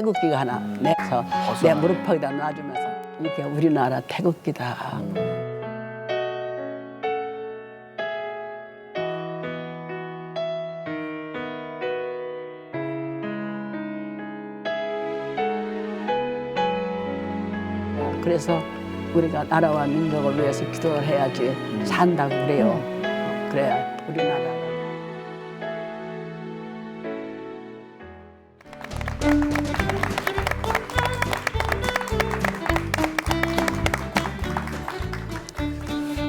태극기가 하나 내서 내 무릎팍에다 놔주면서 이게 우리나라 태극기다. 그래서 우리가 나라와 민족을 위해서 기도를 해야지 산다고 그래요. 그래야 우리나라가.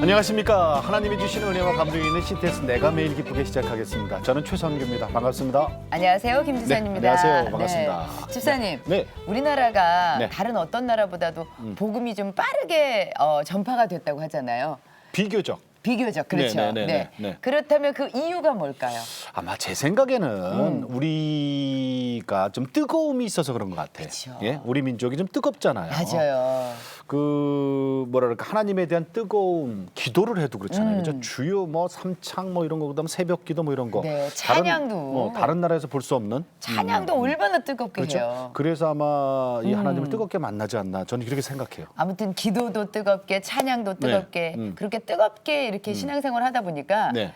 안녕하십니까. 하나님이 주시는 은혜와 감동이 있는 CTS 내가 매일 기쁘게 시작하겠습니다. 저는 최성규입니다. 반갑습니다. 안녕하세요, 김지선입니다. 네, 안녕하세요. 반갑습니다. 네. 집사님, 네. 우리나라가 네. 다른 어떤 나라보다도 복음이 좀 빠르게 전파가 됐다고 하잖아요. 비교적. 비교적, 그렇죠. 네. 그렇다면 그 이유가 뭘까요? 아마 제 생각에는 우리가 좀 뜨거움이 있어서 그런 것 같아요. 그쵸. 예? 우리 민족이 좀 뜨겁잖아요. 맞아요. 그 뭐랄까 하나님에 대한 뜨거움, 기도를 해도 그렇잖아요. 그죠? 주요 뭐 삼창 뭐 이런 거 그다음 새벽기도 뭐 이런 거. 네, 찬양도. 다른 나라에서 볼 수 없는. 찬양도 얼마나 뜨겁게 그렇죠. 해요. 그래서 아마 이 하나님을 뜨겁게 만나지 않나 저는 그렇게 생각해요. 아무튼 기도도 뜨겁게, 찬양도 뜨겁게, 그렇게 뜨겁게 이렇게 신앙생활 하다 보니까 네.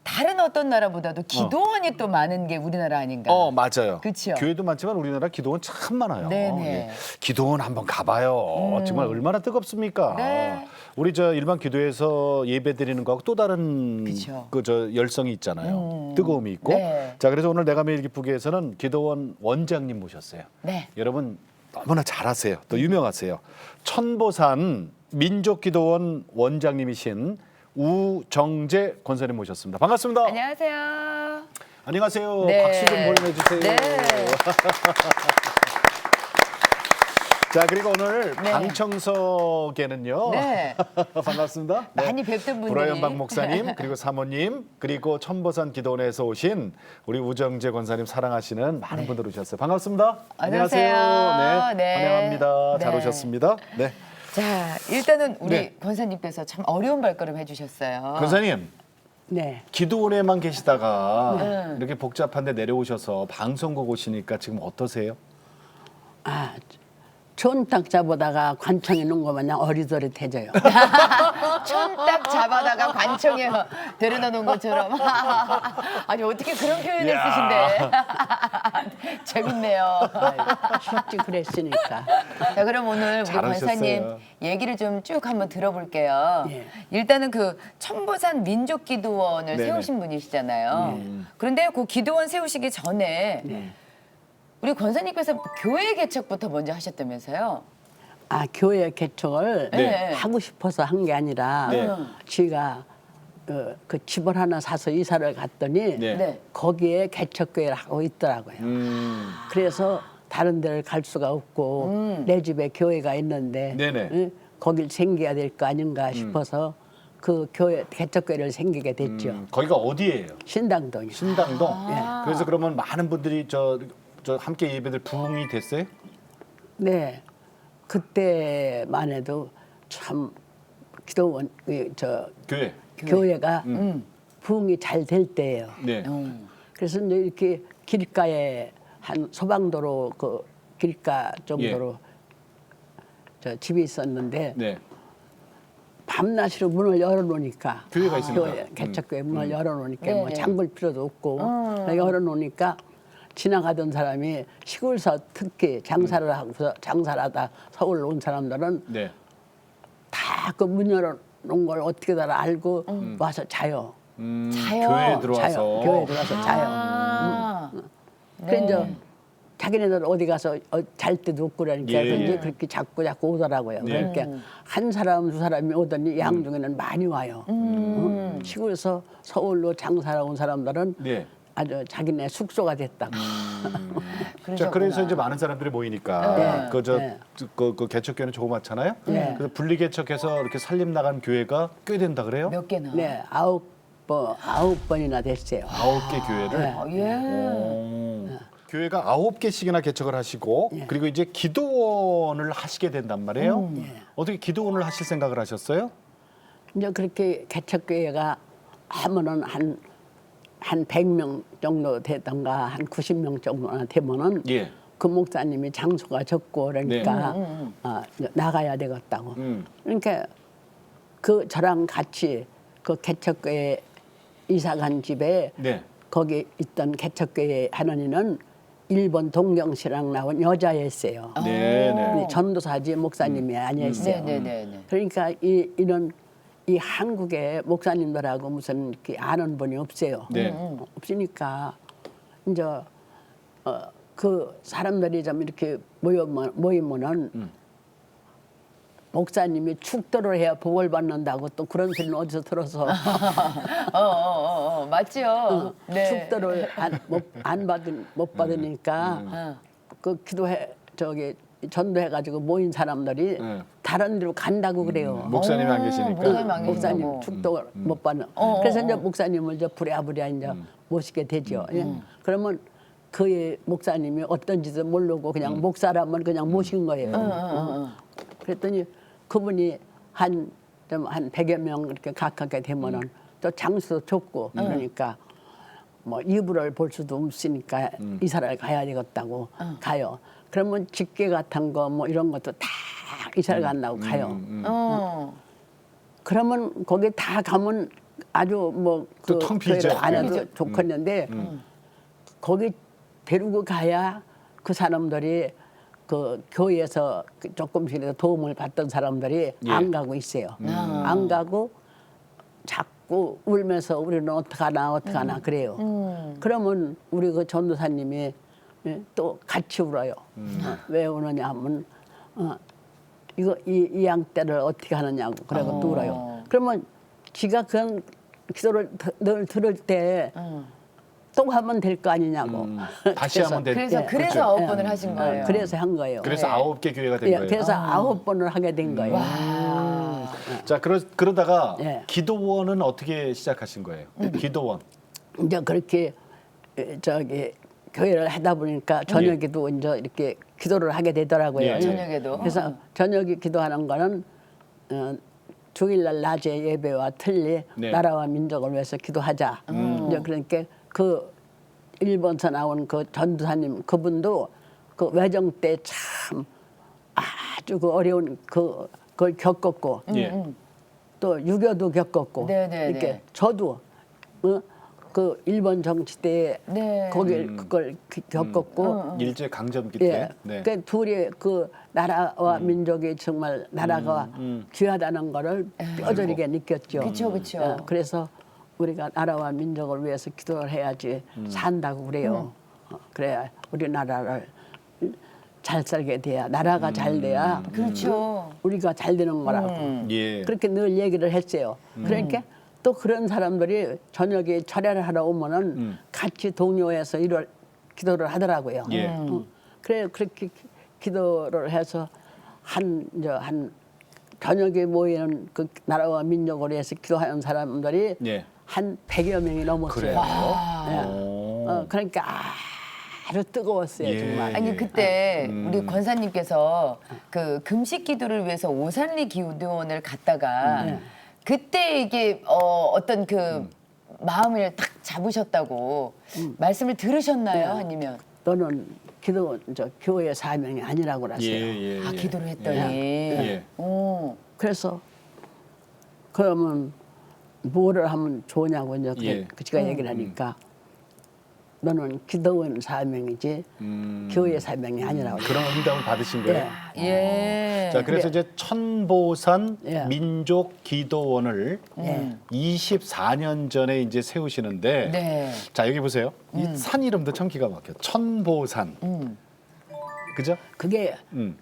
다른 어떤 나라보다도 기도원이 또 많은 게 우리나라 아닌가. 맞아요. 그쵸. 교회도 많지만 우리나라 기도원 참 많아요. 네네. 예. 기도원 한번 가봐요. 정말 얼마나 뜨겁습니까? 네. 우리 저 일반 기도에서 예배 드리는 거하고 또 다른 그쵸. 그 저 열성이 있잖아요. 뜨거움이 있고. 네. 자, 그래서 오늘 내가 매일 기쁘게에서는 기도원 원장님 모셨어요. 네. 여러분 너무나 잘하세요. 또 유명하세요. 천보산 민족기도원 원장님이신 우정재 권사님 모셨습니다. 반갑습니다. 안녕하세요. 안녕하세요. 네. 박수 좀 보내주세요. 네. 자, 그리고 오늘 네. 방청석에는요. 네. 반갑습니다. 많이 뵙던 분들이. 불화연박 목사님, 그리고 사모님, 그리고 천보산 기도원에서 오신 우리 우정재 권사님 사랑하시는 많은 분들 오셨어요. 반갑습니다. 안녕하세요. 네. 네. 환영합니다. 잘 네. 오셨습니다. 네. 자, 일단은 우리 네. 권사님께서 참 어려운 발걸음 해주셨어요. 권사님, 네. 기도원에만 계시다가 이렇게 복잡한데 내려오셔서 방송국 오시니까 지금 어떠세요? 아, 좋은 땅 잡아다가 관청에 놓은 거 마냥 어리저릿해져요. 천 딱 잡아다가 관청에 데려다 놓은 것처럼. 아니 어떻게 그런 표현을 쓰신데. 재밌네요. 쉽지 그랬으니까. 자, 그럼 오늘 우리 잘하셨어요. 권사님 얘기를 좀 쭉 한번 들어볼게요. 예. 일단은 그 천보산 민족기도원을 네네. 세우신 분이시잖아요. 그런데 그 기도원 세우시기 전에 우리 권사님께서 교회 개척부터 먼저 하셨다면서요? 아, 교회 개척을 네. 하고 싶어서 한 게 아니라 네. 지가 그 집을 하나 사서 이사를 갔더니 네. 네. 거기에 개척교회를 하고 있더라고요. 그래서 다른 데를 갈 수가 없고 내 집에 교회가 있는데 네네. 응? 거길 생겨야 될 거 아닌가 싶어서 그 교회 개척교회를 생기게 됐죠. 거기가 어디예요? 신당동이요. 신당동. 아. 그래서 그러면 많은 분들이 저 함께 예배들 부흥이 됐어요? 네, 그때만 해도 참 기도원 교회. 교회가 부흥이 잘 될 때예요. 네. 그래서 이제 이렇게 길가에 한 소방도로 그 길가 정도로 저 집이 있었는데 네. 밤낮으로 문을 열어놓으니까 교회가 있으니까. 교회, 개척교회 문을 열어놓으니까 네, 뭐 네. 잠글 필요도 없고 열어놓으니까 지나가던 사람이 시골서 특히 장사를 하고서 장사를 하다 서울 온 사람들은 네. 다 그 문 열어놓은 걸 어떻게든 알고 와서 자요. 자요. 교회에 들어와서. 자요. 교회에 들어와서 자요. 아. 그래 이제 자기네들 어디 가서 잘 때도 없고 그러니까 예, 이제 예. 그렇게 자꾸 오더라고요. 네. 그러니까 한 사람 두 사람이 오더니 양중에는 많이 와요. 시골에서 서울로 장사를 온 사람들은 네. 아주 자기네 숙소가 됐다고. 자, 그래서 이제 많은 사람들이 모이니까 네. 그 개척교회는 조그맣잖아요. 네. 그래서 분리 개척해서 이렇게 살림 나간 교회가 꽤 된다 그래요? 몇 개나? 네, 아홉 번이나 됐어요. 9개 교회를. 네. 예. 교회가 9개씩이나 개척을 하시고 그리고 이제 기도원을 하시게 된단 말이에요. 어떻게 기도원을 하실 생각을 하셨어요? 이제 그렇게 개척교회가 하면은 한 100명 정도 되던가 한 90명 정도나 되면은 예. 그 목사님이 장소가 적고 그러니까 나가야 되겠다고. 그러니까 그 저랑 같이 그 개척교회 이사 간 집에 네. 거기 있던 개척교회 하나님은 일본 동경신랑 나온 여자였어요. 네, 네. 우리 전도사지 목사님이 아니었어요. 네네네. 그러니까 이런 이 한국에 목사님들하고 무슨 이렇게 아는 분이 없어요. 네. 없으니까 이제 그 사람들이 좀 이렇게 모이면은 목사님이 축도를 해야 복을 받는다고 또 그런 소리는 어디서 들어서 맞죠. 네. 축도를 못 받으니까 그 기도해 저기 전도해가지고 모인 사람들이 네. 다른 데로 간다고 그래요. 목사님이 안 계시니까. 목사님 안 목사님 계신다고. 축도 못 받는. 그래서 이제 목사님을 이제 부랴부랴 이제 모시게 되죠. 예. 그러면 그 목사님이 어떤지도 모르고 그냥 목사라면 그냥 모신 거예요. 그랬더니 그분이 한 100여 명 이렇게 가깝게 되면은 또 장수도 좁고 그러니까 뭐 이불을 볼 수도 없으니까 이사를 가야 되겠다고 가요. 그러면 직계 같은 거 뭐 이런 것도 다 이사를 간다고 가요. 그러면 거기 다 가면 아주 또텅 비죠. 안 해도 좋겠는데 거기 데리고 가야 그 사람들이 그 교회에서 조금씩이라도 도움을 받던 사람들이 예. 안 가고 있어요. 안 가고 자꾸 울면서 우리는 어떡하나 그래요. 그러면 우리 그 전도사님이 또 같이 울어요. 왜 우느냐 하면 이거 이 양떼를 어떻게 하느냐고 그러고 또 울어요. 그러면 지가 그런 기도를 늘 들을 때 또 하면 될 거 아니냐고. 다시 하면 될. 그래서 그렇죠. 9번을 하신 거예요. 그래서 한 거예요. 그래서 네. 9개 교회가 된 예, 거예요. 그래서 9번을 하게 된 거예요. 자, 그러다가 예. 기도원은 어떻게 시작하신 거예요? 기도원. 이제 그렇게 저기 교회를 하다 보니까 저녁에도 이제 이렇게 기도를 하게 되더라고요. 예. 저녁에도. 그래서 저녁에 기도하는 거는 주일날 낮에 예배와 틀리 네. 나라와 민족을 위해서 기도하자. 이제 그러니까 그 일본서 나온 그 전도사님 그분도 그 외정 때 참 아주 그 어려운 그걸 겪었고 예. 또 유교도 겪었고 네네네. 이렇게 저도 그 일본 정치 때 네. 그걸 겪었고 일제 강점기 예, 때. 네. 그 둘이 그 나라와 민족이 정말 나라가 귀하다는 거를 뼈저리게 느꼈죠. 그쵸, 그쵸. 예, 그래서 우리가 나라와 민족을 위해서 기도를 해야지 산다고 그래요. 그래야 우리나라를 잘 살게 돼야 나라가 잘 돼야 그렇죠. 우리가 잘 되는 거라고. 예. 그렇게 늘 얘기를 했어요. 그러니까 또 그런 사람들이 저녁에 철야를 하러 오면은 같이 동요해서 기도를 하더라고요. 예. 그래 그렇게 기도를 해서 한 저녁에 모이는 그 나라와 민족을 위해서 기도하는 사람들이 예. 한 100여 명이 넘었어요. 그래요? 예. 그러니까 아주 뜨거웠어요 예. 정말. 아니 그때 우리 권사님께서 그 금식 기도를 위해서 오산리 기도원을 갔다가 그때 이게 어떤 그 마음을 딱 잡으셨다고 말씀을 들으셨나요? 아니면 너는 교회 사명이 아니라고 그랬어요. 예. 아 기도를 했더니 예. 그래서 그러면 뭐를 하면 좋으냐고 이제 예. 제가 얘기를 하니까 너는 기도원 사명이지 교회 사명이 아니라고. 그런 응답을 받으신 거예요. 예. 자, 그래서 이제 천보산 예. 민족 기도원을 24년 전에 이제 세우시는데 네. 자, 여기 보세요. 이 산 이름도 참 기가 막혀. 천보산. 그죠? 그게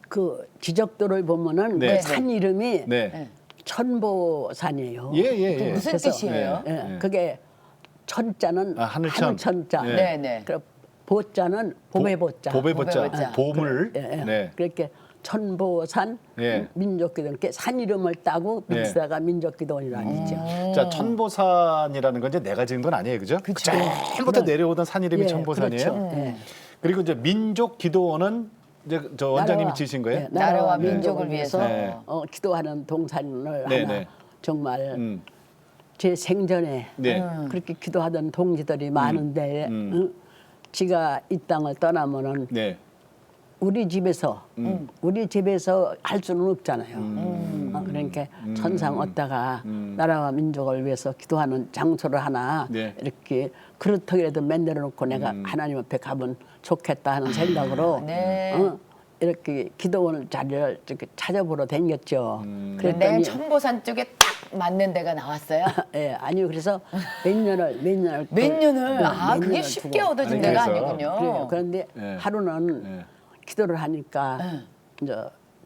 그 지적도를 보면은 네. 그 산 이름이 네. 천보산이에요. 예. 무슨 그래서- 뜻이에요? 예, 네. 그게 천자는 하늘천. 하늘천자. 네. 네네. 그리고 보자는 봄의 보자. 보배보자. 보배보자. 보물. 예. 네. 그렇게 천보산 예. 민족기도 이렇게 산 이름을 따고 예. 밑에다가 민족기도원이라는 거죠. 자, 천보산이라는 건 이제 내가 지은 건 아니에요. 그죠? 처음부터 내려오던 산 이름이 예, 천보산이에요. 그렇죠. 예. 그리고 이제 민족 기도원은 이제 저 원장님이 나라와- 지으신 거예요? 예, 나라와 민족을 민족을 위해서. 네. 기도하는 동산을 네, 하나 네. 정말 음. 제 생전에 네. 그렇게 기도하던 동지들이 많은데 지가 이 땅을 떠나면은 네. 우리 집에서 할 수는 없잖아요. 그러니까 천상 얻다가 나라와 민족을 위해서 기도하는 장소를 하나 네. 이렇게 그렇다고 만들어 놓고 내가 하나님 앞에 가면 좋겠다 하는 생각으로 네. 이렇게 기도원 자리를 이렇게 찾아보러 다녔죠. 내일 그랬더니 청보산 쪽에 딱 맞는 데가 나왔어요. 예, 아니요. 그래서 몇 년을 몇 년을 네, 아 몇 그게 년을 쉽게 두고. 얻어진 아니, 데가 그래서 아니군요. 그래요. 그런데 예. 하루는 예. 기도를 하니까 이제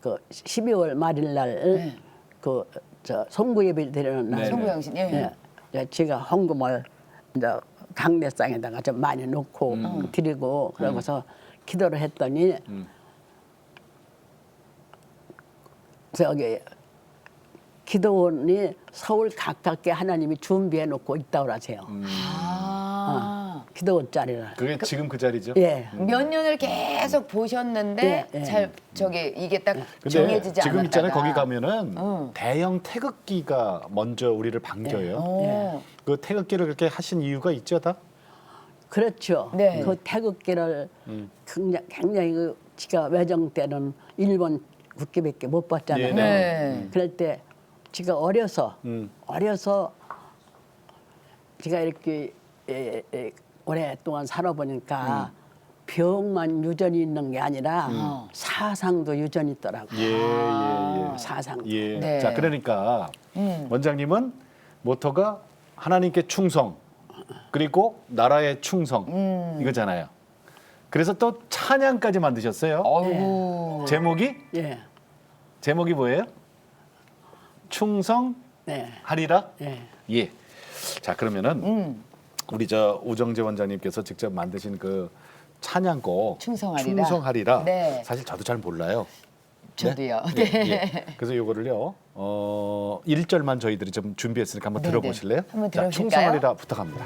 그 12월 말일 날 그 저 송구 예배 드리는 날 네네. 송구영신 예. 예, 제가 헌금을 이제 강대상에다가 좀 많이 놓고 드리고 그러고서 기도를 했더니 저기 기도원이 서울 가깝게 하나님이 준비해 놓고 있다고 그러세요. 아. 기도원 자리를. 그게 지금 그 자리죠? 예. 몇 년을 계속 보셨는데 예, 예. 잘 저기 이게 딱 근데 정해지지 지금 않았다가 있잖아요. 거기 가면은 대형 태극기가 먼저 우리를 반겨요. 어. 그 태극기를 그렇게 하신 이유가 있죠, 다? 그렇죠. 네. 그 태극기를 굉장히 그 지가 외정 때는 일본 국기밖에 못 봤잖아요. 네, 네. 그럴 때 지가 어려서 지가 이렇게 오랫동안 살아보니까 병만 유전이 있는 게 아니라 사상도 유전이 있더라고요. 예, 예, 예. 사상. 예. 네. 자, 그러니까 원장님은 모토가 하나님께 충성 그리고 나라에 충성 이거잖아요. 그래서 또 찬양까지 만드셨어요. 어이구. 제목이 예. 제목이 뭐예요? 충성하리라. 네. 예. 예. 자, 그러면은 우리 저 우정재 원장님께서 직접 만드신 그 찬양곡 충성하리라. 충성하리라. 네. 사실 저도 잘 몰라요. 저도요. 예, 네. 예. 그래서 요거를요. 1절만 저희들이 좀 준비했으니까 한번 네, 들어보실래요? 네. 한번 자, 들어보실까요? 충성하리라 부탁합니다.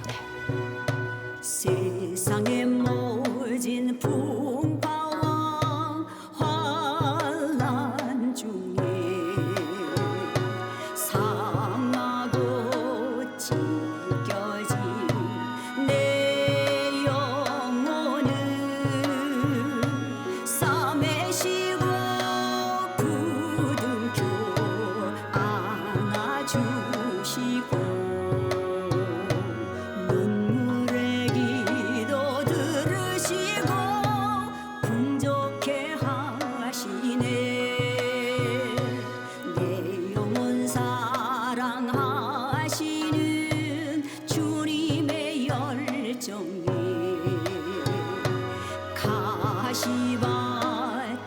세상에 모진 풍파와 환난 중에 상하고 찢겨진 내 영혼을 싸매시고 부둥켜 안아주시고 눈물의 기도 들으시고 풍족해 하시네 내 영혼 사랑하시는 주님의 열정이 가시밭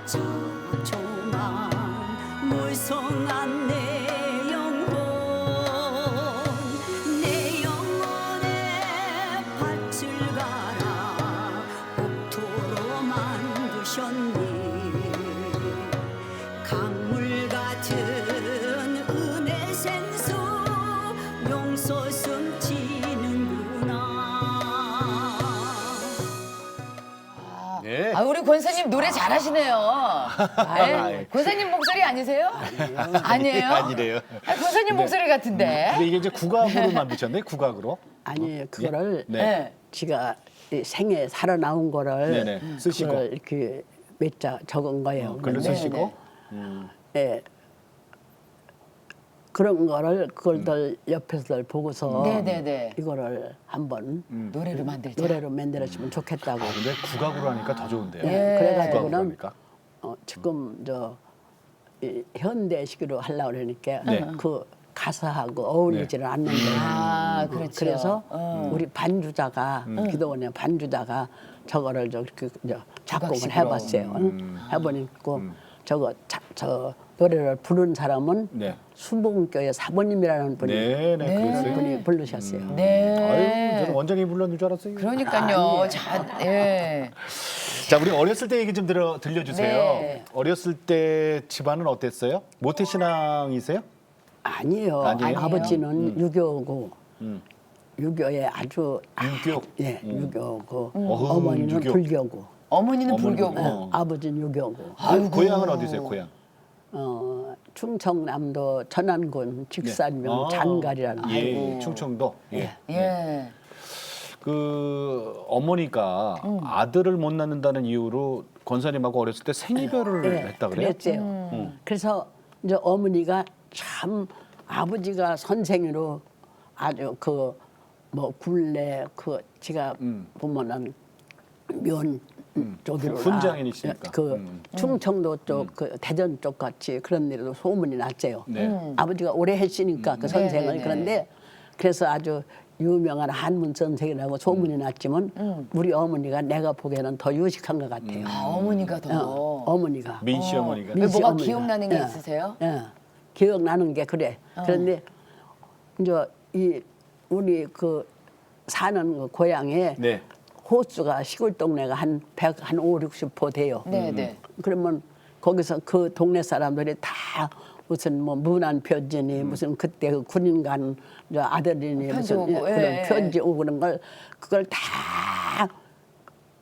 잡초만 물성한 내 영혼 내 영혼에 밭을 갈아 옥토로 만드셨니 강물 같은 은혜 생수 용서 숨지는구나 네. 아, 우리 권사님 노래 잘하시네요. 네? 권사님 목소리 아니세요? 아니에요? 아니래요. 아, 권사님 목소리 같은데. 근데 이게 이제 국악으로 만드셨네. 국악으로. 아니 그거를 네. 네. 지가 이 생에 살아 나온 거를 네네. 쓰시고. 그걸 이렇게 몇 자 적은 거예요. 글로 그런데 쓰시고. 예. 그런 거를 그걸들 옆에서들 보고서 네네네. 이거를 한번 노래로 만들자. 노래로 만들었으면 좋겠다고. 근데 국악으로 하니까 더 좋은데요. 예. 국악으로 그래가지고는 하니까. 지금 이 현대식으로 하려고 그러니까 네. 그 가사하고 어울리지는 않는데 아, 그렇죠. 그래서 우리 반주자가 기도원의 반주자가 저거를 저렇게 작곡을 국악식으로. 해봤어요. 해보니까 저 노래를 부른 사람은 네. 수봉교회 사모님이라는 분이 네, 네, 그런 그랬어요. 분이 부르셨어요. 네. 아유, 저는 원장님이 불렀는 줄 알았어요. 그러니까요. 예. 자, 우리 어렸을 때 얘기 좀 들려주세요. 네. 어렸을 때 집안은 어땠어요? 모태신앙이세요? 아니에요. 아니에요? 아버지는 유교고 유교에 아주 유교? 예, 유교고 어흥, 어머니는 유교. 불교고 어머니는 어머니는 불교고. 불교. 아버지는 유교고. 고향은 어디세요, 고향? 충청남도 천안군 직산명 아. 장갈이라는 예, 곳. 충청도. 예. 예. 그 어머니가 아들을 못 낳는다는 이유로 권사님하고 어렸을 때 생이별을 했다 그래요? 그랬어요. 그래서 이제 어머니가 참 아버지가 선생으로 아주 그 뭐 굴레 그 제가 보면은 면 쪽으로 훈장인이시니까. 그 충청도 쪽 그 대전 쪽 같이 그런 일로 소문이 났어요. 네. 아버지가 오래 했으니까 그 선생을 네네네. 그런데 그래서 아주 유명한 한문 선생이라고 소문이 났지만 우리 어머니가 내가 보기에는 더 유식한 것 같아요. 아, 어머니가 더. 어머니가 민씨 어머니가. 왜 뭐가 어머니가. 기억나는 게 예. 있으세요? 예, 기억나는 게 그래. 그런데 이제 이 우리 그 사는 그 고향에 네. 호수가 시골 동네가 한 100, 한 5, 60포 돼요. 네네. 그러면 거기서 그 동네 사람들이 다 무슨 뭐 문안 편지니 무슨 그때 그 군인 간 아들이니 편지 무슨 오고, 그런 예, 예. 편지 오고 그런 걸 그걸 다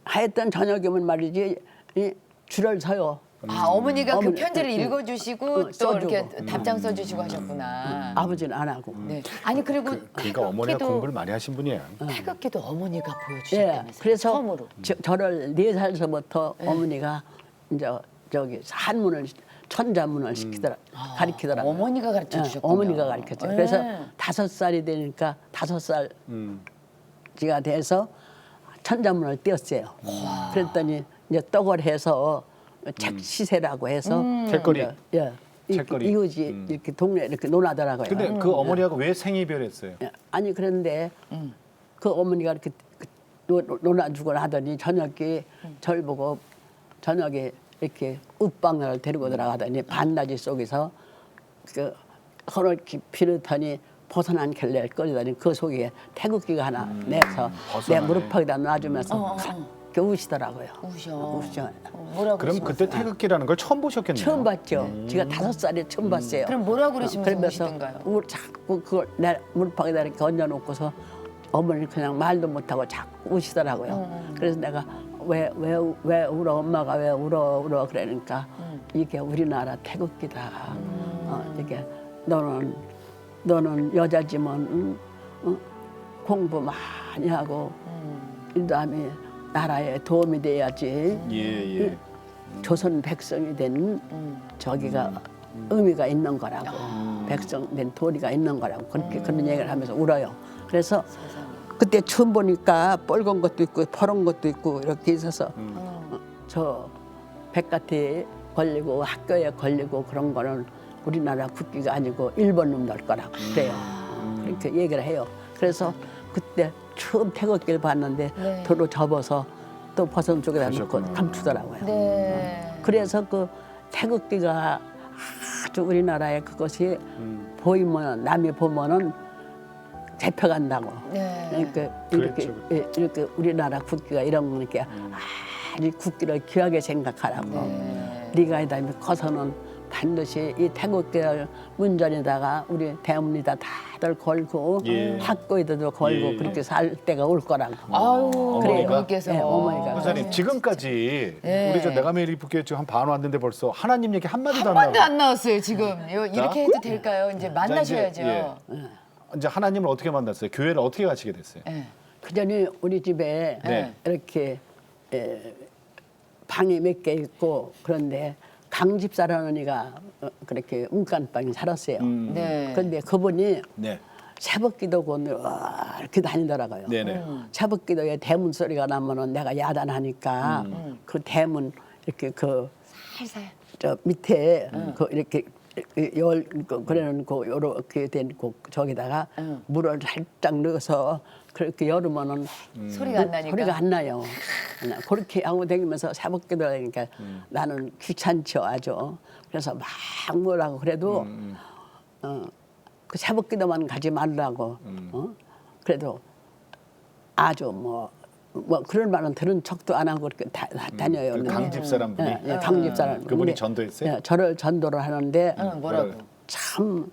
하였던 저녁이면 말이지 이 줄을 서요. 아, 어머니가 그 어머니, 편지를 응, 읽어주시고 응, 또 써주고. 이렇게 답장 써주시고 하셨구나. 아버지는 안 하고. 네. 아니 그리고 그러니까 어머니가 태극기도- 공부를 많이 하신 분이에요. 태극기도 어머니가 예, 보여주셨다면서요. 그래서 처음으로. 저를 4살서부터 어머니가 이제 저기 한문을 천자문을 시키더라 가르치더라고요. 어머니가 가르쳐 예, 주셨군요. 어머니가 가르쳤죠. 예. 그래서 5살이 되니까 5살지가 돼서 천자문을 띄었어요. 그랬더니 이제 떡을 해서 책 시세라고 해서 책거리. 이제, 예, 책거리. 이웃이 이렇게 동네 이렇게 논하더라고요. 근데 그 어머니하고 왜 생이별했어요? 예, 아니 그런데 그 어머니가 이렇게 놀아주고 하더니 저녁에 절 보고 저녁에 이렇게 웃방을 데리고 들어가더니 반나지 속에서 그 손을 비르더니 벗어난 결례를 꺼내더니 그 속에 태극기가 하나 내서 내 벗어나네. 무릎팍에다 놔주면서 이렇게 우시더라고요. 우셔. 우셔. 뭐라고 그럼 그러셨어요? 그때 태극기라는 걸 처음 보셨겠네요. 처음 봤죠. 제가 5살에 처음 봤어요. 그럼 뭐라고 그러시면서 그러면서 우시던가요? 자꾸 그걸 내 무릎팍에다 이렇게 얹어놓고서 어머니 그냥 말도 못하고 자꾸 우시더라고요. 그래서 내가 왜 울어 엄마가 왜 울어 그러니까 이게 우리나라 태극기다. 이게 너는 여자지만 공부 많이 하고 이 다음에 나라에 도움이 돼야지. 예, 예. 조선 백성이 된 저기가 의미가 있는 거라고 백성 된 도리가 있는 거라고 그렇게 그런 얘기를 하면서 울어요. 그래서 그때 처음 보니까 빨간 것도 있고 파란 것도 있고 이렇게 있어서 저 백같이 걸리고 학교에 걸리고 그런 거는 우리나라 국기가 아니고 일본 놈들 거라고 그래요. 그렇게 얘기를 해요. 그래서 그때 처음 태극기를 봤는데 네. 도로 접어서 또 버선 쪽에다 놓고 그러셨구나. 감추더라고요. 네. 그래서 그 태극기가 아주 우리나라에 그것이 보이면 남이 보면은 잡혀간다고. 네. 그러니까 이렇게 그랬죠. 예, 이렇게 우리나라 국기가 이런 거니까 아주 국기를 귀하게 생각하라고. 네. 네가 이 다음에 커서는 반드시 이 태극기를 문전에다가 우리 대문에다 다들 걸고 예. 학교에도 걸고 예. 그렇게 살 때가 올 거라고. 아유, 어머니가? 어머니께서. 예, 어머니가. 권사님 지금까지 네. 우리 저 내가 매일 이쁘게 지금 한 반 왔는데 벌써 하나님 얘기 한 마디도 한 안 번도 나오고 안 나왔어요 지금. 이렇게 해도 될까요? 이제 만나셔야죠. 자, 이제 하나님을 어떻게 만났어요? 교회를 어떻게 가시게 됐어요? 예. 그 전에 우리 집에 네. 이렇게 방이 몇 개 있고 그런데 강집사라는 언니가 그렇게 운간방에 살았어요. 네. 그런데 그분이 네. 새벽기도고 이렇게 다니더라고요. 네네. 새벽기도에 대문 소리가 나면은 내가 야단하니까 그 대문 이렇게 그 살살. 저 밑에 그 이렇게 그래는 그 요렇게 된 그 저기다가 물을 살짝 넣어서 그렇게 열으면은 소리가 안 나니까. 소리가 안 나요. 그렇게 하고 다니면서 새벽기도 하니까 나는 귀찮죠 아주. 그래서 막 뭐라고 그래도 그 새벽기도만 가지 말라고. 그래도 아주 뭐 그런 말은 들은 척도 안 하고 그렇게 다녀요. 그 강집 사람분이 예, 강집 사람. 그분이 근데, 전도했어요? 예, 저를 전도를 하는데 뭐라고? 참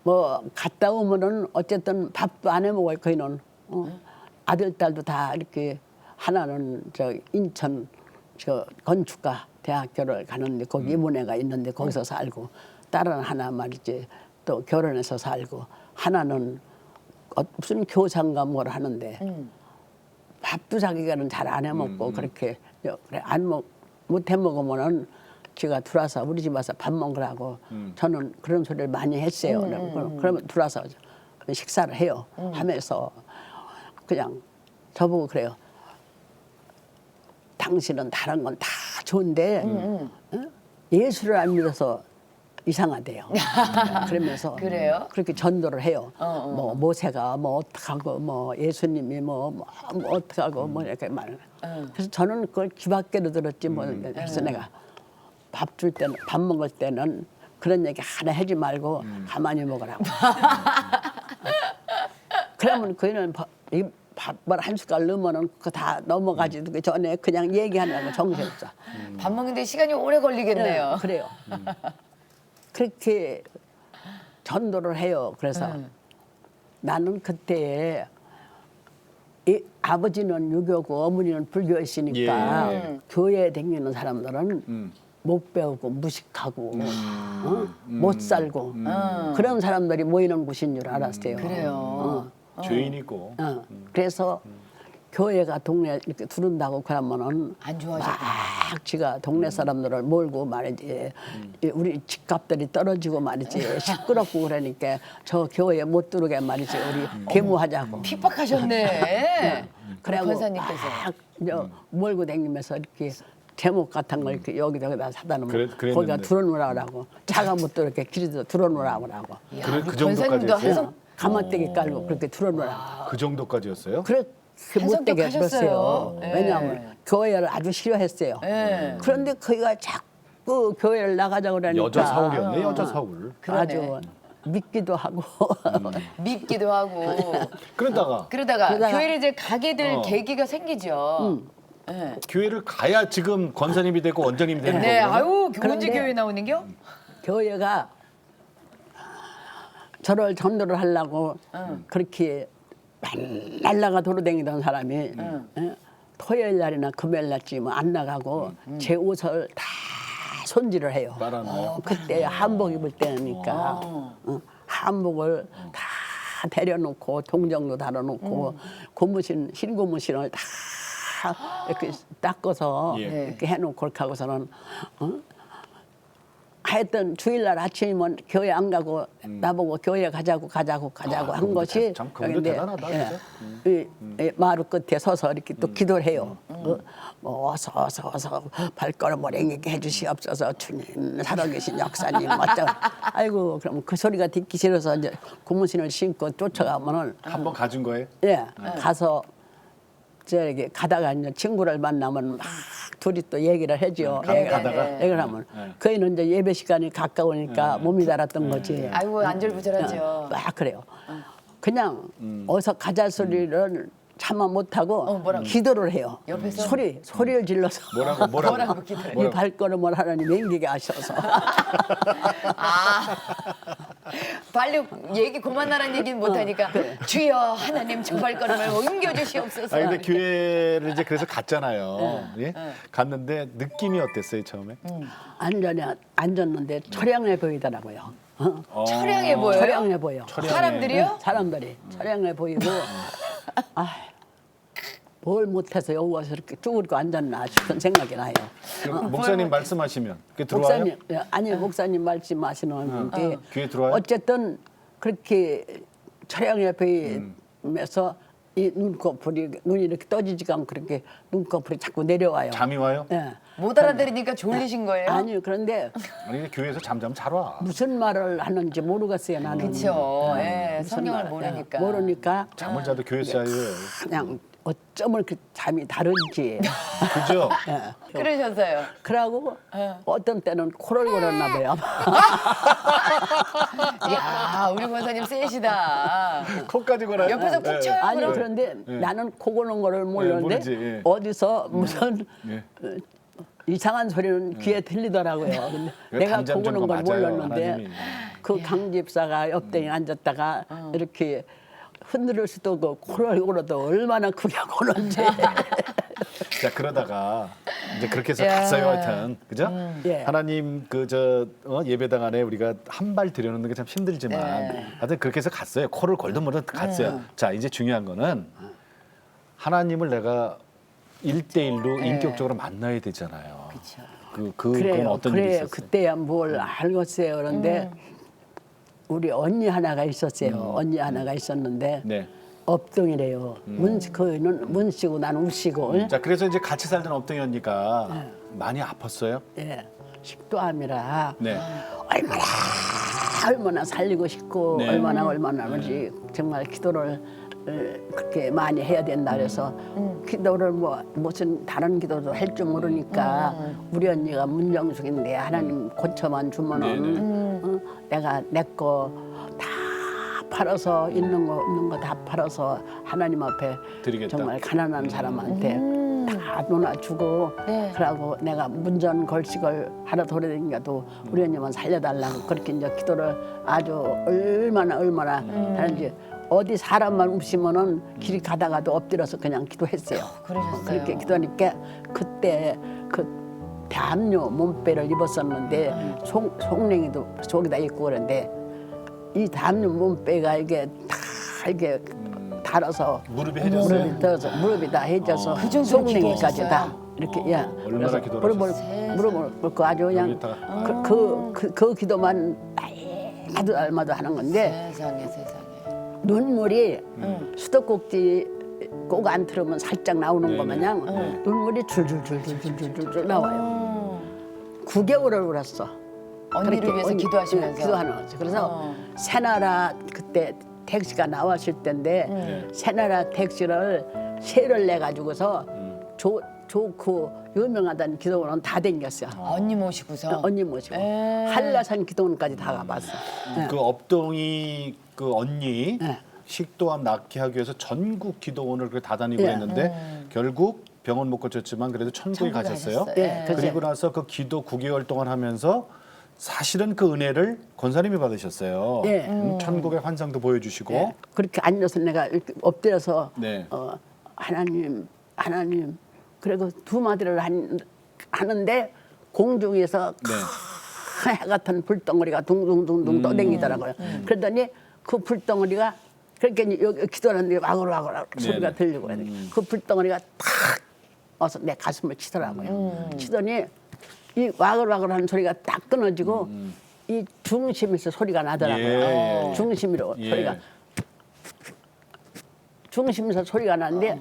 뭐 갔다 오면은 어쨌든 밥도 안 해 먹어요. 거기는 아들 딸도 다 이렇게 하나는 저 인천 저 건축가 대학교를 가는데 거기 이모네가 있는데 거기서 살고 딸은 하나 말이지 또 결혼해서 살고 하나는 무슨 교사인가 뭘 하는데 밥도 자기가는 잘 안 해 먹고 그렇게 그래 못 해 먹으면은 지가 들어와서 우리 집 와서 밥 먹으라고 저는 그런 소리를 많이 했어요. 그러면 들어와서 식사를 해요. 하면서 그냥 저보고 그래요. 당신은 다른 건 다 좋은데 예수를 안 믿어서 이상하대요. 그러면서 그래요? 그렇게 전도를 해요. 뭐 모세가 뭐 어떡하고 뭐 예수님이 뭐 어떡하고 뭐 이렇게 말을. 그래서 저는 그걸 귀 밖으로 들었지 뭐. 그래서 내가 밥 줄 때는 밥 먹을 때는 그런 얘기 하나 하지 말고 가만히 먹으라고. 그러면 그이는 밥을 한 숟갈 넣으면은 그거 다 넘어가지도 그 전에 그냥 얘기하느라고 정신없어. 밥 먹는데 시간이 오래 걸리겠네요. 그래요. 그렇게 전도를 해요. 그래서 나는 그때 아버지는 유교고 어머니는 불교였으니까 예. 교회에 다니는 사람들은 못 배우고 무식하고 못 살고 그런 사람들이 모이는 곳인 줄 알았어요. 그래요. 죄인이고. 그래서 교회가 동네 이렇게 두른다고 그러면은 안 좋아하셨구나. 막 지가 동네 사람들을 몰고 말이지 우리 집값들이 떨어지고 말이지 시끄럽고 그러니까 저 교회에 못 들어오게 말이지 우리 계무하자고. 핍박하셨네. 그래고 권사님께서. 막 이제 몰고 다니면서 이렇게 제목 같은 걸 이렇게 여기저기다 사다 놓으면 그랬는데. 거기가 들어놓으라고 차가 못 들어오게 길에도 들어놓으라고 야, 그 우리 정도까지 권사님도 했어요? 해석 가마떼기 깔고 그렇게 들어놓으라고. 그 정도까지였어요? 그렇게 못되게 해석도 했어요. 하셨어요. 예. 왜냐하면 교회를 아주 싫어했어요. 예. 그런데 거기가 자꾸 교회를 나가자고 그러니까 여자 사울이었네, 여자 사울. 그러네. 아주 믿기도 하고 밉기도 하고. 그러다가 그러다가 그러다가- 교회를 이제 가게 될 계기가 생기죠. 네. 교회를 가야 지금 권사님이 되고 원장님이 되는 네, 거예요. 아유, 언제 그런데- 교회 나오는겨? 교회가 저를 전도를 하려고 그렇게 날라가 돌아다니던 사람이 예? 토요일 날이나 금요일 날쯤 안 나가고 제 옷을 다 손질을 해요. 빨아놔요? 그때 한복 입을 때니까 한복을 다 데려놓고 동정도 달아놓고 고무신 흰 고무신을 다 이렇게 닦아서 예. 이렇게 해놓고 그렇게 하고서는 하여튼 주일날 아침이면 교회 안 가고 나보고 교회 가자고 한 것이 참 그분도 여긴데, 대단하다, 진짜. 이 마루 끝에 서서 이렇게 또 기도를 해요. 뭐 어서 발걸음을 앵기게 해주시옵소서 주님 살아계신 역사님 어쩌 아이고 그럼 그 소리가 듣기 싫어서 이제 고무신을 신고 쫓아가면은 한번 가준 거예요? 예 가서 저기 가다가 이제 친구를 만나면 막 둘이 또 얘기를 해죠. 가다가? 얘기를 하면 그이는 이제 예배 시간이 가까우니까 몸이 달았던 거지. 아이고, 안절부절하죠. 막 그래요. 그냥 어서 가자 소리를 참아 못하고 뭐라고? 기도를 해요. 옆에서? 소리를 질러서 뭐라고 기도해요? 이 발걸음을 하나님 맹기게 하셔서 아, 빨리 얘기 그만하라는 얘기는 못하니까 주여 하나님 저 발걸음을 옮겨주시옵소서. 아 근데 교회를 이제 그래서 갔잖아요. 예? 갔는데 느낌이 어땠어요 처음에? 안전히 앉았는데 처량해 보이더라고요. 처량해 보여요? 처량해 보여. 사람들이요? 사람들이 처량해 보이고 뭘 못해서 여기 와서 이렇게 쭈그리고 앉았나 싶은 생각이 나요. 그 목사님 말씀하시면 그게 들어와요? 목사님 아니 목사님 말씀하시는 게 귀에 들어와요? 어쨌든 그렇게 처량해 보이면서 이 눈이 이렇게 떠지지가 않고 그렇게 눈꺼풀이 자꾸 내려와요. 잠이 와요? 예. 못 알아들으니까 졸리신 거예요? 아니요 그런데 아니 교회에서 잠자면 잘 와. 무슨 말을 하는지 모르겠어요 나는. 그렇죠. 예, 무슨 성경을 말, 모르니까. 모르니까 잠을 자도 교회에서 자요. 그냥 어쩌면 그 잠이 다른지. 그죠? 그러셔서요. 그러고 어떤 때는 코를 골았나 봐요. 이야, 우리 권사님 세시다. 코까지 걸어요. 옆에서 푹 예. 쳐요. 아니 그럼? 그런데 나는 코 고는 거를 모르는데 모르지, 예. 어디서 무슨 예. 이상한 소리는 귀에 들리더라고요. 근데 이거 내가 담장 코 고는 준 거 걸 맞아요, 몰랐는데 하나님이. 그 강집사가 옆에 앉았다가 이렇게 흔들 수도 없고 코를 골아도 얼마나 크게 고는지. 자 그러다가 이제 그렇게 해서 갔어요 하여튼 그죠? 예. 하나님 그 예배당 안에 우리가 한 발 들여놓는 게 참 힘들지만 하여튼 그렇게 해서 갔어요. 코를 골든 몰든 갔어요. 자 이제 중요한 거는 하나님을 내가 1대1로 인격적으로 만나야 되잖아요. 그렇죠. 그건 그래요. 어떤 일이 그래요. 있었어요? 그때야 뭘 알겠어요. 그런데 우리 언니 하나가 있었어요. 언니 하나가 있었는데 네. 업동이래요. 그는 문씨고 나는 우씨고. 자, 그래서 이제 같이 살던 업동이 언니가 많이 아팠어요? 예. 식도암이라 네. 얼마나 살리고 싶고 네. 얼마나 그런지 정말 기도를 그렇게 많이 해야 된다 그래서 기도를 뭐 무슨 다른 기도도 할 줄 모르니까 우리 언니가 문정숙인데 하나님 고쳐만 주면은 내가 내 거 다 팔아서 있는 거 없는 거 다 팔아서 하나님 앞에 드리겠다. 정말 가난한 사람한테 다 놓아주고 네. 그러고 내가 문전 걸식을 하러 돌아다니겨도 우리 언니만 살려달라고 그렇게 이제 기도를 아주 얼마나 하는지 어디 사람만 없으면은 길이 가다가도 엎드려서 그냥 기도했어요. 그러셨어요. 그렇게 기도하니까 그때 그 담요 몸빼를 입었었는데 속냉이도 속에다 입고 그런데 이 담요 몸빼가 이게 다 이게 달아서 무릎이 해졌어요? 무릎이 들어서 무릎이 다 해져서 그 정도로 속냉이까지 다 기도하셨어요? 이렇게 예. 얼마나 그래서 기도를 무릎을 꿇고 아주 그냥 여기다가. 그 기도만 날마다 하는 건데 세상에. 눈물이 수도꼭지 꼭 안 틀으면 살짝 나오는 네네. 거 마냥 눈물이 줄줄줄줄줄줄 나와요. 9개월을 울었어. 언니를 그렇게 위해서 기도하시면서. 기도하는 거죠. 그래서 새나라 그때 택시가 나왔을 때인데 새나라 택시를 세를 내 가지고서 좋고 유명하다는 기도원은 다 댕겼어요. 언니 모시고서. 언니 모시고 에. 한라산 기도원까지 다 가봤어. 그 업동이 그 언니 네. 식도암 낫게 하기 위해서 전국 기도원을 다 다니고 했는데 결국 병원 못 고쳤지만 그래도 천국에 천국에 가셨어요. 가셨어요. 네, 그래서- 그리고 나서 그 기도 9개월 동안 하면서 사실은 그 은혜를 권사님이 받으셨어요. 네. 천국의 환상도 보여주시고. 예, 그렇게 앉아서 내가 이렇게 엎드려서 네. 하나님 그리고 두 마디를 하는데 공중에서 네. 해 같은 불덩어리가 둥둥둥둥 떠댕기더라고요. 그러더니 그 불덩어리가 그렇게 여기 기도하는데 와글와글 소리가 네네. 들리고 그 불덩어리가 탁 와서 내 가슴을 치더라고요. 치더니 이 와글와글하는 소리가 딱 끊어지고 이 중심에서 소리가 나더라고요. 예. 중심으로 예. 소리가 중심에서 소리가 나는데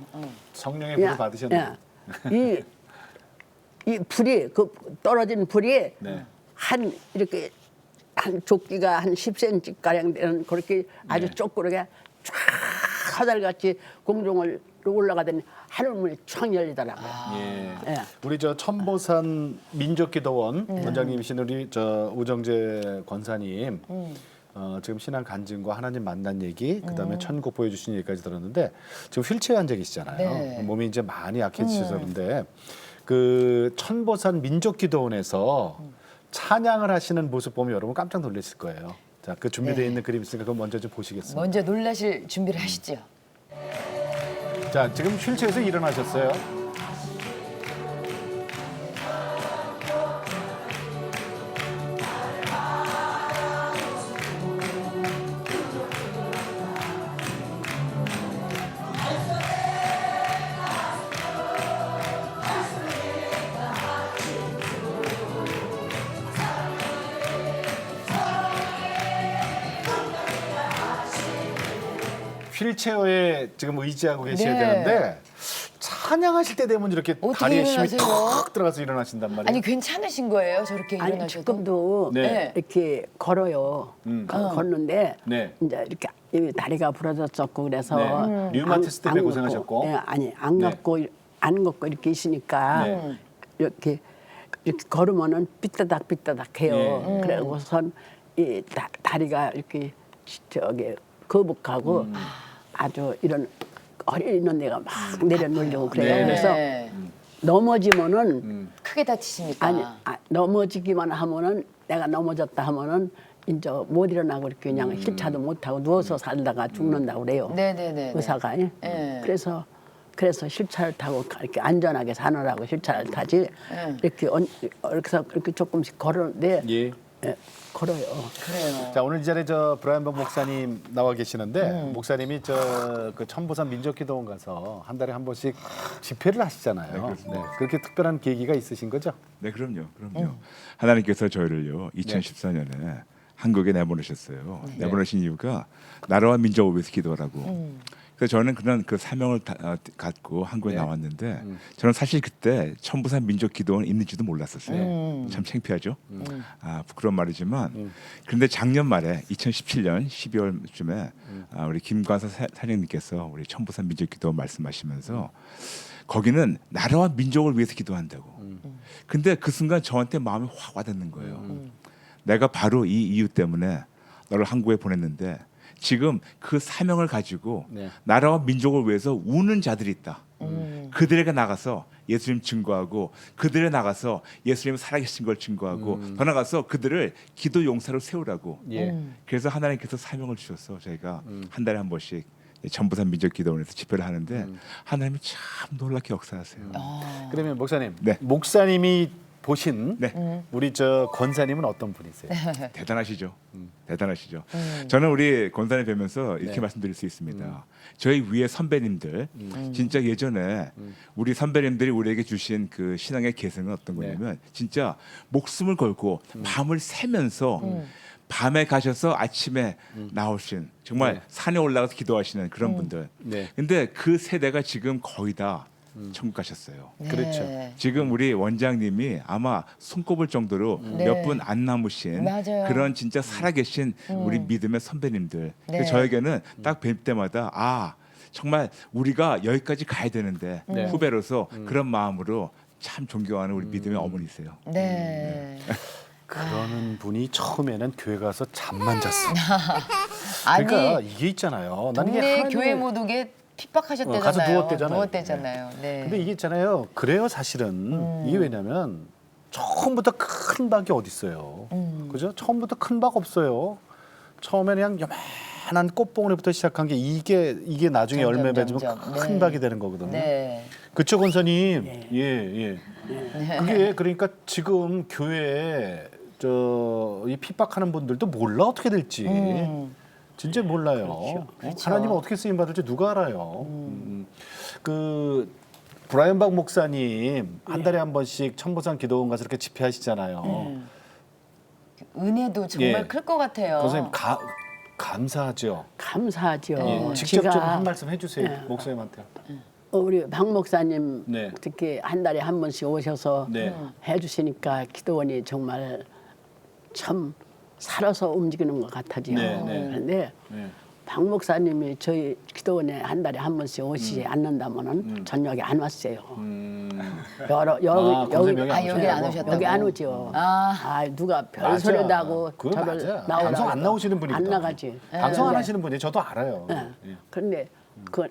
성령의 불을 받으셨네요. 이 불이 그 떨어진 불이 네. 한 이렇게 한 조끼가 한 10cm 가량 되는 그렇게 아주 네. 쪼그랗게 쫙 화살같이 공중을 올라가더니 하늘문이 쫙 열리더라고요. 예. 예. 우리 저 천보산 민족기도원 원장님이신 우리 저 우정재 권사님 지금 신앙 간증과 하나님 만난 얘기 그다음에 천국 보여주신 얘기까지 들었는데 지금 휠체어에 앉아 계시잖아요. 네. 몸이 이제 많이 약해지셔서 그런데 그 천보산 민족기도원에서 찬양을 하시는 모습 보면 여러분 깜짝 놀랐을 거예요. 자, 그 준비되어 있는 그림 있으니까 그거 먼저 좀 보시겠습니다. 먼저 놀라실 준비를 하시죠. 자, 지금 휠체어에서 일어나셨어요. 휠체어에 지금 의지하고 계셔야 네. 되는데 찬양하실 때 되면 이렇게 어떻게 다리에 힘이 일어나세요? 탁 들어가서 일어나신단 말이에요. 아니 괜찮으신 거예요? 저렇게 아니 일어나셔도? 지금도 네. 이렇게 걸어요. 걷는데 네. 이제 이렇게 이 다리가 부러졌었고 그래서 네. 류마티스 때문에 안 걷고, 고생하셨고. 예, 아니 안 네. 걷고 안 걷고 이렇게 있으니까 네. 이렇게 걸으면은 삐따닥 해요. 네. 그러고선 이 다리가 이렇게 저기 거북하고 아주 이런 허리 있는 데가 막 내려놓으려고 그래요. 네. 그래서 넘어지면은 크게 다치시니까. 아니 넘어지기만 하면은 내가 넘어졌다 하면은 이제 못 일어나고 이렇게 그냥 힐차도 못 하고 누워서 살다가 죽는다고 그래요. 네네네. 의사가. 예? 네. 그래서 휠체어를 타고 이렇게 안전하게 사느라고 휠체어를 타지. 이렇게 이렇게 조금씩 걸었는데 예. 예, 걸어요. 그래요. 자, 오늘 이 자리에 저 브라이언 목사님 나와 계시는데 목사님이 저 그 천보산 민족기도원 가서 한 달에 한 번씩 집회를 하시잖아요. 네, 그렇게 특별한 계기가 있으신 거죠? 네, 그럼요. 하나님께서 저희를요 2014년에 한국에 내보내셨어요. 내보내신 이유가 나라와 민족을 위해서 기도하라고. 그래서 저는 그런 그 사명을 갖고 한국에 네. 나왔는데 저는 사실 그때 천부산 민족기도원 있는지도 몰랐었어요. 참 창피하죠. 부끄러운 말이지만 그런데 작년 말에 2017년 12월쯤에 우리 김관사 사장님께서 우리 천부산 민족기도원 말씀하시면서 거기는 나라와 민족을 위해서 기도한다고. 근데 그 순간 저한테 마음이 확 와닿는 거예요. 내가 바로 이 이유 때문에 너를 한국에 보냈는데 지금 그 사명을 가지고 네. 나라와 민족을 위해서 우는 자들이 있다. 그들에게 나가서 예수님 증거하고 그들에 나가서 예수님 살아계신 걸 증거하고 더 나가서 그들을 기도 용사로 세우라고. 예. 그래서 하나님께서 사명을 주셔서 저희가 한 달에 한 번씩 전부산 민족기도원에서 집회를 하는데 하나님이 참 놀랍게 역사하세요. 그러면 목사님, 네. 목사님이 보신 네. 우리 저 권사님은 어떤 분이세요? 대단하시죠. 대단하시죠. 저는 우리 권사님 뵈면서 이렇게 네. 말씀드릴 수 있습니다. 저희 위에 선배님들 진짜 예전에 우리 선배님들이 우리에게 주신 그 신앙의 계승은 어떤 거냐면 진짜 목숨을 걸고 밤을 새면서 밤에 가셔서 아침에 나오신 정말 네. 산에 올라가서 기도하시는 그런 분들. 네. 근데 그 세대가 지금 거의 다 천국 가셨어요. 그렇죠. 지금 우리 원장님이 아마 손꼽을 정도로 네. 몇 분 안 남으신 맞아요. 그런 진짜 살아계신 우리 믿음의 선배님들. 네. 그래서 저에게는 딱 뵐 때마다 정말 우리가 여기까지 가야 되는데 네. 후배로서 그런 마음으로 참 존경하는 우리 믿음의 어머니세요. 네. 그러는 분이 처음에는 교회 가서 잠만 잤어요. 아니 그러니까 이게 있잖아요. 나는 이게 동네 하나님의- 교회 모독에 핍박하셨대잖아요. 가서 누웠대잖아요. 누웠대잖아요. 네. 근데 이게 있잖아요. 그래요 사실은. 이게 왜냐면 처음부터 큰 박이 어디 있어요. 그죠? 처음부터 큰 박 없어요. 처음에는 그냥 요만한 꽃봉오리부터 시작한 게 이게 나중에 점점, 열매 맺으면 점점. 큰 네. 박이 되는 거거든요. 네. 그쵸 권사님? 예. 그게 그러니까 지금 교회에 이 핍박하는 분들도 몰라 어떻게 될지. 진짜 몰라요. 그렇죠. 하나님은 어떻게 쓰임 받을지 누가 알아요. 그 브라이언 박 목사님 한 달에 한 번씩 천보산 기도원 가서 이렇게 집회하시잖아요. 은혜도 정말 예. 클 것 같아요. 선생님 감사하죠. 감사하죠. 예, 직접 좀 지가 한 말씀 해주세요 목사님한테. 우리 박 목사님 네. 특히 한 달에 한 번씩 오셔서 네. 해주시니까 기도원이 정말 참 살아서 움직이는 것 같아요. 네, 네. 그런데 네. 박 목사님이 저희 기도원에 한 달에 한 번씩 오시지 않는다면은 저녁에 안 왔어요. 권사님 여기 안 여기 안 오셨다고? 여기 안 오죠. 누가 별 맞아. 소리다고 그거 저를 맞아. 나오라고 방송 안 나오시는 분이다. 안 나가지. 방송 안 네. 하시는 분이 저도 알아요. 예. 예. 그런데 그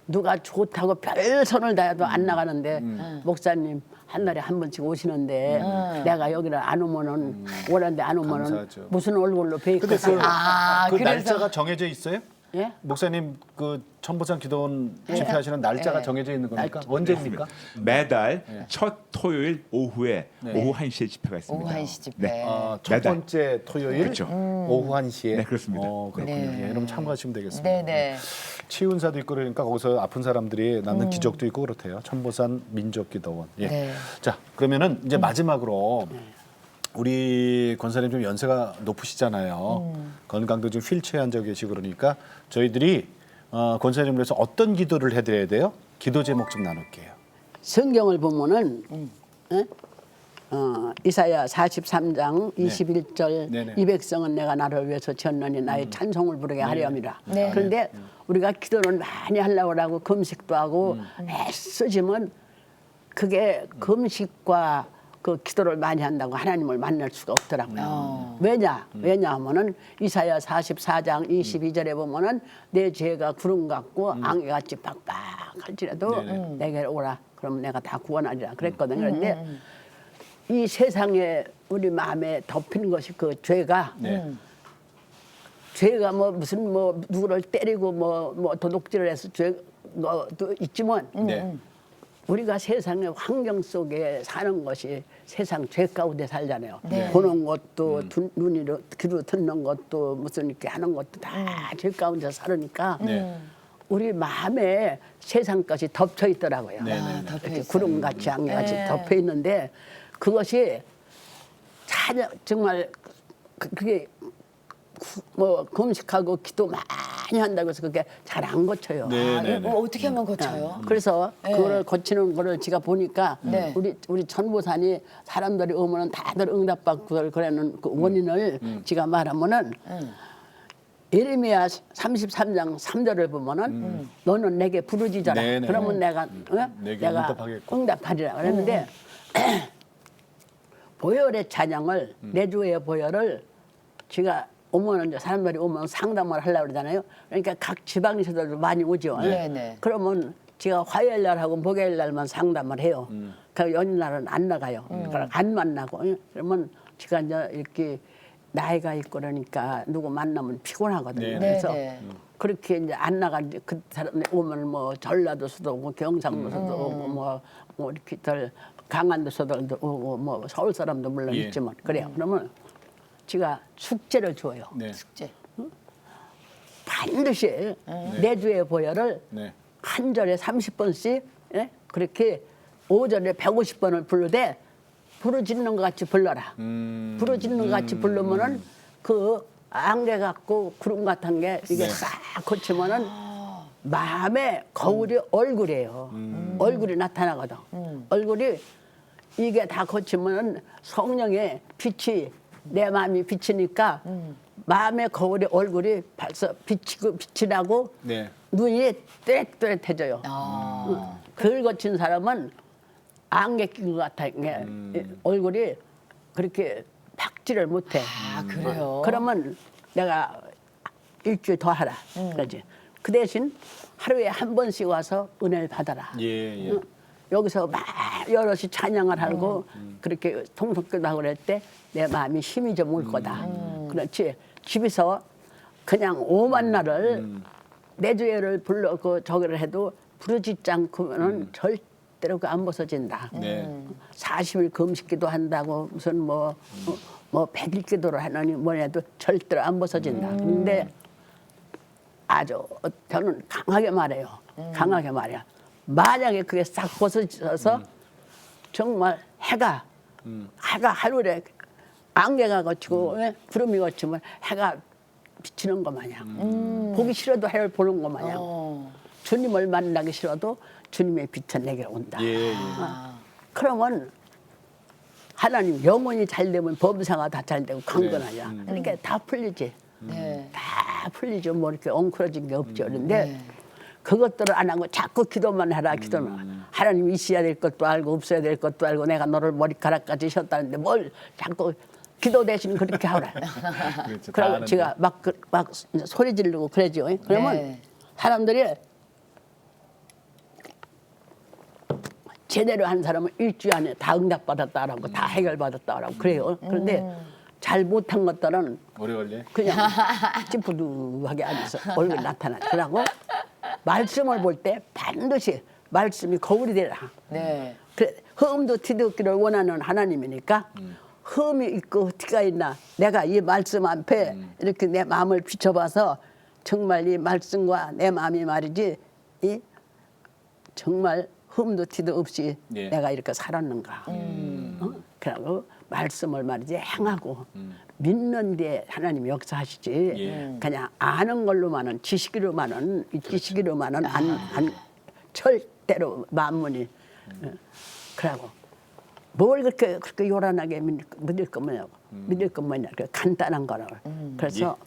누가 좋다고 별 손을 다해도 안 나가는데 목사님 한 달에 한 번씩 오시는데 내가 여기를 안 오면은 오는데 안 오면은 감사하죠. 무슨 얼굴로 근데 베이커 그 그래서- 날짜가 정해져 있어요? 예? 목사님 그 천보산 기도원 집회하시는 날짜가 네. 정해져 있는 겁니까? 날짜. 언제입니까? 매달 네. 첫 토요일 오후에 네. 오후 1시에 집회가 있습니다. 오후 1시 집회. 네. 첫 매달. 번째 토요일 그렇죠. 오후 1시에. 네, 그렇습니다. 그렇군요. 네. 예, 여러분 참고하시면 되겠습니다. 네네. 치유은사도 있고 그러니까 거기서 아픈 사람들이 낳는 기적도 있고 그렇대요. 천보산 민족기도원. 예. 네. 자 그러면은 이제 마지막으로 우리 권사님 좀 연세가 높으시잖아요. 건강도 좀 휠체어에 앉아 계시고 그러니까 저희들이 권사님을 위해서 어떤 기도를 해드려야 돼요? 기도 제목 좀 나눌게요. 성경을 보면은 예? 이사야 43장 21절 네네. 이 백성은 내가 나를 위해서 지었느니 나의 찬송을 부르게 하려함이라. 네. 그런데 우리가 기도를 많이 하려고 하고 금식도 하고 애쓰지만 그게 금식과 그 기도를 많이 한다고 하나님을 만날 수가 없더라고요. 왜냐하면은 이사야 44장 22절에 보면은 내 죄가 구름 같고 안개같이 빡빡할지라도 내게 오라. 그럼 내가 다 구원하리라 그랬거든요. 그런데 이 세상에 우리 마음에 덮인 것이 그 죄가 죄가 뭐 무슨 뭐 누구를 때리고 뭐 도둑질을 해서 죄도 있지만 네. 우리가 세상의 환경 속에 사는 것이 세상 죄 가운데 살잖아요. 네. 보는 것도 눈으로 귀로 듣는 것도 무슨 이렇게 하는 것도 다 죄 가운데 살으니까 네. 우리 마음에 세상 것이 덮쳐 있더라고요. 네, 네, 네. 덮여 이렇게 있어요. 구름같이 안개같이 네. 덮여 있는데 그것이 정말 그게 뭐 금식하고 기도 많이 한다고 해서 그게 잘 안 고쳐요. 네, 아, 네, 이거 네. 어떻게 하면 고쳐요? 그래서 네. 그거를 고치는 거를 제가 보니까 네. 우리 천보산이 사람들이 오면은 다들 응답받고 그러는 그 원인을 제가 말하면은 예레미야 33장 3절을 보면은 너는 내게 부르짖어라. 네, 네. 그러면 내가 내게 응답하겠고. 응답하리라 그랬는데 보혈의 찬양을 내주의 보혈을 제가 오면은 이제 사람들이 오면 상담을 하려고 그러잖아요. 그러니까 각 지방에서도 많이 오죠. 네, 네. 그러면 제가 화요일 날하고 목요일 날만 상담을 해요. 그 연휴 날은 안 나가요. 그러니까 안 만나고 그러면 제가 이제 이렇게 나이가 있고 그러니까 누구 만나면 피곤하거든요. 네, 네. 그래서 네, 네. 그렇게 이제 안 나간 그 사람이 오면 뭐 전라도서도 오고 경상도서도 오고 뭐 이렇게 덜 강한도서도 오고 뭐 서울 사람도 물론 예. 있지만 그래요. 그러면 제가 숙제를 줘요. 네. 숙제. 반드시 내주의 보혈을 네. 한 절에 30번씩 예? 그렇게 5절에 150번을 부르되 부르짖는 것 같이 불러라. 부르짖는 것 같이 부르면은 그 안개 같고 구름 같은 게 이게 네. 싹 고치면은 마음의 거울이 얼굴이에요. 얼굴이 나타나거든. 얼굴이 이게 다 고치면은 성령의 빛이 내 마음이 비치니까 마음의 거울이 얼굴이 벌써 비치고 빛이 나고 네. 눈이 또렷또렷해져요. 아. 그걸 거친 사람은 안개 낀 것 같아. 이게 얼굴이 그렇게 박지를 못해. 아, 그래요? 그러면 내가 일주일 더 하라. 그러지. 그 대신 하루에 한 번씩 와서 은혜를 받아라. 예, 예. 응? 여기서 막 여럿이 찬양을 하고 그렇게 통성기도 하고 그럴 때 내 마음이 힘이 좀 올 거다. 그렇지. 집에서 그냥 오만 날을 내주예를 불러 그 저기를 해도 부르짖지 않고는 절대로 그 안 벗어진다. 네. 40일 금식기도 한다고 무슨 뭐 100일 기도를 하느니 뭐래도 절대로 안 벗어진다. 근데 아주 저는 강하게 말해요. 강하게 말해요. 만약에 그게 싹 벗어져서 정말 해가 하루에 안개가 거치고 구름이 거치면 해가 비치는 것 마냥 보기 싫어도 해를 보는 것 마냥 주님을 만나기 싫어도 주님의 빛은 내게 온다. 예, 예. 그러면 하나님 영혼이 잘 되면 범사가 다 잘 되고 강건하냐. 그러니까 다 풀리지. 네. 다 풀리죠. 뭐 이렇게 엉클어진 게 없죠. 그런데 그것들을 안 하고 자꾸 기도만 해라. 기도만. 하나님 있어야 될 것도 알고 없어야 될 것도 알고 내가 너를 머리카락까지 셨다는데 뭘 자꾸 기도 대신 그렇게 하라. 그렇죠. 다 그러고 아는데. 제가 막 소리 지르고 그러죠. 그러면 네. 사람들이 제대로 한 사람은 일주일 안에 다 응답받았다라고 다 해결받았다라고 그래요. 그런데 잘 못한 것들은 오래 걸려? 그냥 찌푸두하게 앉아서 얼굴 나타나죠. 그러고 말씀을 볼 때 반드시 말씀이 거울이 되라. 네. 그래, 흠도 티도 없기를 원하는 하나님이니까 흠이 있고 티가 있나 내가 이 말씀 앞에 이렇게 내 마음을 비춰봐서 정말 이 말씀과 내 마음이 말이지 이 정말 흠도 티도 없이 예. 내가 이렇게 살았는가. 그러고 말씀을 말이지 행하고 믿는 데 하나님이 역사하시지 예. 그냥 아는 걸로만은 지식으로만은 이 지식으로만은 안 절대로 만문이 그러고 뭘 그렇게 요란하게 믿을 거 뭐냐고 믿을 거 뭐냐 그 간단한 거를 그래서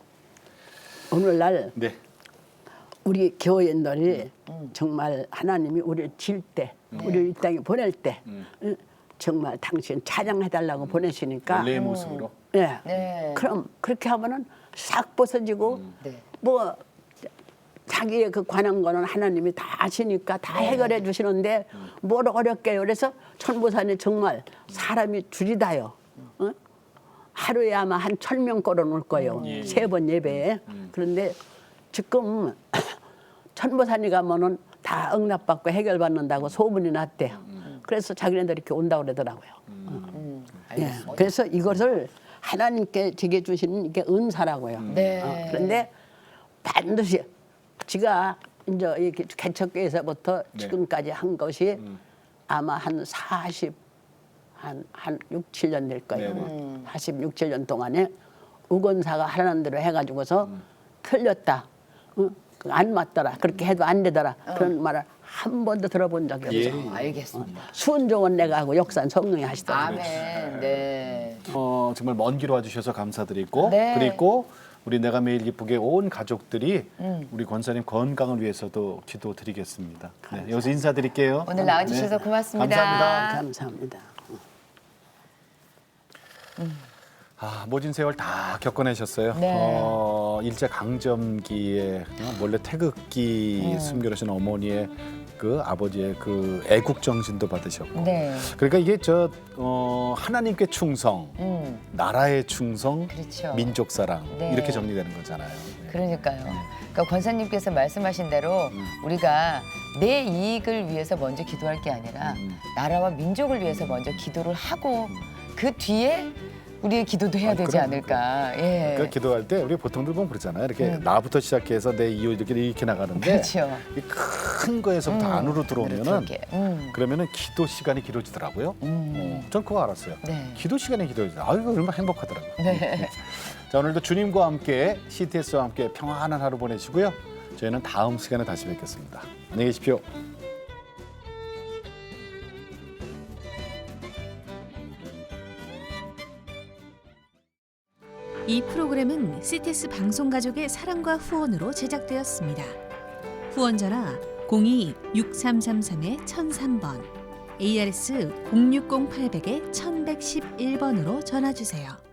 오늘날 네. 우리 교인들이 정말 하나님이 우리를 질 때, 우리를 이 땅에 보낼 때 정말 당신 찬양해달라고 보내시니까 원래의 모습으로. 예. 네. 그럼 그렇게 하면은 싹 벗어지고 네. 뭐 자기의 그 관한 거는 하나님이 다 아시니까 다 해결해 주시는데 뭘 어렵게 해요. 그래서 천보산이 정말 사람이 줄이다요. 어? 하루에 아마 한 1000명 걸어놓을 거예요. 예. 3번 예배에. 그런데 지금 천보산이 가면은 다 응답받고 해결받는다고 소문이 났대요. 그래서 자기네들이 이렇게 온다고 그러더라고요. 예. 그래서 이것을 하나님께 제게 주시는 이게 은사라고요. 네. 그런데 반드시 지가 이제 이 개척교에서부터 네. 지금까지 한 것이 아마 한 6, 7년 될 거예요. 네, 46, 7년 동안에 우건사가 하라는 대로 해가지고서 틀렸다. 안 맞더라. 그렇게 해도 안 되더라. 그런 말을 한 번도 들어본 적이 예. 없어요. 알겠습니다. 순종은 내가 하고 역사는 성령이 하시더라고요. 아멘. 네. 정말 먼 길 와주셔서 감사드리고 네. 그리고 우리 내가 매일 기쁘게 온 가족들이 우리 권사님 건강을 위해서도 기도드리겠습니다. 네, 여기서 인사드릴게요. 오늘 나와주셔서 네. 고맙습니다. 감사합니다. 감사합니다. 모진 세월 다 겪어내셨어요. 네. 일제 강점기에 몰래 태극기 숨겨 계신 어머니의 그 아버지의 그 애국 정신도 받으셨고. 네. 그러니까 이게 하나님께 충성, 나라의 충성, 그렇죠. 민족 사랑 네. 이렇게 정리되는 거잖아요. 네. 그러니까요. 그러니까 권사님께서 말씀하신 대로 우리가 내 이익을 위해서 먼저 기도할 게 아니라 나라와 민족을 위해서 먼저 기도를 하고 그 뒤에 우리의 기도도 해야 되지 그럼, 않을까. 예. 그 기도할 때 우리 보통들 보면 그러잖아요. 이렇게 나부터 시작해서 내 이유 이렇게 나가는데 그렇죠. 이 큰 거에서부터 안으로 들어오면은 그렇게. 그러면은 기도 시간이 길어지더라고요. 전 그거 알았어요. 네. 기도 시간이 길어지죠. 아유 얼마나 행복하더라고요. 네. 자 오늘도 주님과 함께 CTS와 함께 평안한 하루 보내시고요. 저희는 다음 시간에 다시 뵙겠습니다. 안녕히 계십시오. 이 프로그램은 CTS 방송가족의 사랑과 후원으로 제작되었습니다. 후원 전화 02-6333-1003번, ARS 060-800-1111번으로 전화 주세요.